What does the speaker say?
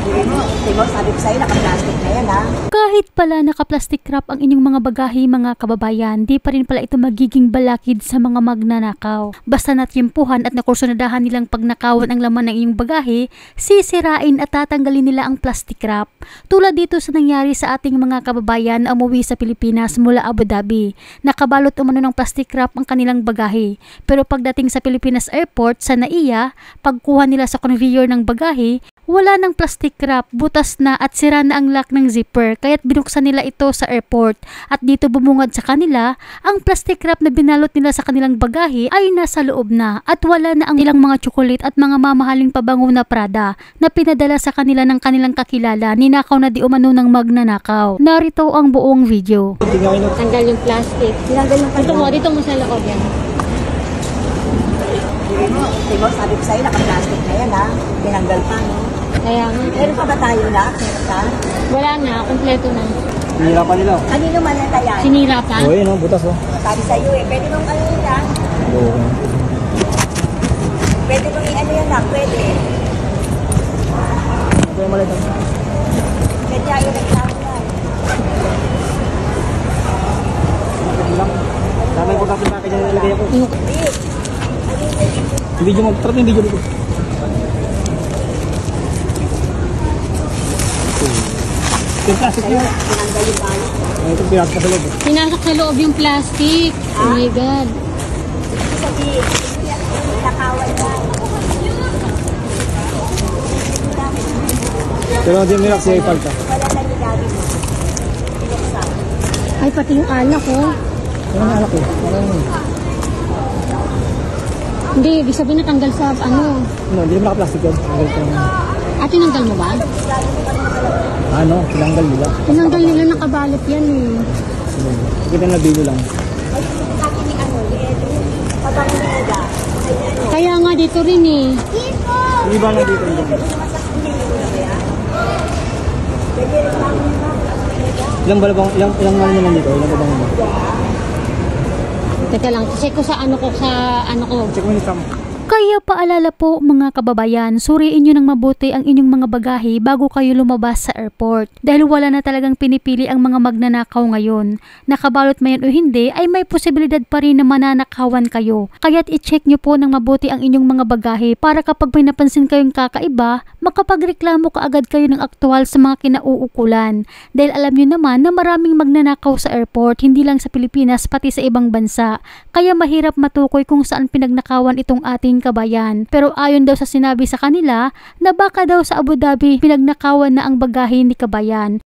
Diba, sabi ko sa'yo, naka-plastic na yan, ha? Kahit pala naka-plastic wrap ang inyong mga bagahe, mga kababayan, di pa rin pala ito magiging balakid sa mga magnanakaw. Basta natyempuhan at nakursunadahan nilang pagnakawan ang laman ng inyong bagahe, sisirain at tatanggalin nila ang plastic wrap. Tulad dito sa nangyari sa ating mga kababayan na umuwi sa Pilipinas mula Abu Dhabi. Nakabalot umano ng plastic wrap ang kanilang bagahe. Pero pagdating sa Pilipinas Airport sa NAIA, pagkuha nila sa conveyor ng bagahe, wala ng plastic wrap, butas na at sira na ang lock ng zipper, kaya't binuksan nila ito sa airport. At dito bumungad sa kanila, ang plastic wrap na binalot nila sa kanilang bagahe ay nasa loob na at wala na ang ilang mga tsokolate at mga mamahaling pabango na Prada na pinadala sa kanila ng kanilang kakilala, ninakaw na di umano ng magnanakaw. Narito ang buong video. Tanggal yung plastic. Tinanggal yung plastic. Dito mo sa loob yan. Diba, sabi ko sa'yo, naka-plastic na yan, ha? Tinanggal pa, no? Kaya nga. Meron pa ba tayo na? Meron pa? Wala na, kompleto na. Sinira pa nila. Kanino man na tayan? Sinira pa? Oo, yun, butas, oh. Sabi sa'yo, eh. Pwede mong ano yun, ha? Oo. Pwede mong i-ano yun, ha? Pwede. Ito yung malitan. Pwede ayaw nagsabi na. Dami ko tapos na kanya nilagay ako. Hindi. Yung video mo, trap yung video dito. Yung plastic nyo. Tinanggal yung balo. Ito pinasok sa loob. Pinasok sa loob yung plastic. Oh my God. Ibig sabihin, nakawan na. Pero hindi mo si iPad ka. Wala na ginamit mo. Pinuksan. Ay, pati yung alak, oh. Ano ang alak ko? Hindi, ibig sabihin natanggal sa ano. Ano, hindi naman naka-plastic yun. Tinanggal ko naman. Ah, tinanggal mo ba? Ano, tinanggal nila. Tinanggal nila, nakabalot yan eh. Kita na video lang. Ay, sabi ni ano, ni Edwin, pabango ni Eda. Kaya nga dito rin eh. Hindi ba lang dito? Ilang balabang, ilang ano naman dito? Ilang balabang mo? Teka lang, check ko sa ano ko, Check mo ni Sam. Kaya paalala po mga kababayan, suriin nyo ng mabuti ang inyong mga bagahe bago kayo lumabas sa airport. Dahil wala na talagang pinipili ang mga magnanakaw ngayon. Nakabalot man yan o hindi, ay may posibilidad pa rin na mananakawan kayo. Kaya't i-check nyo po ng mabuti ang inyong mga bagahe para kapag may napansin kayong kakaiba, makapagreklamo kaagad kayo ng aktual sa mga kinauukulan. Dahil alam nyo naman na maraming magnanakaw sa airport, hindi lang sa Pilipinas pati sa ibang bansa. Kaya mahirap matukoy kung saan pinagnakawan itong ating kabayan. Pero ayon daw sa sinabi sa kanila na baka daw sa Abu Dhabi pinagnakawan na ang bagahe ni kabayan.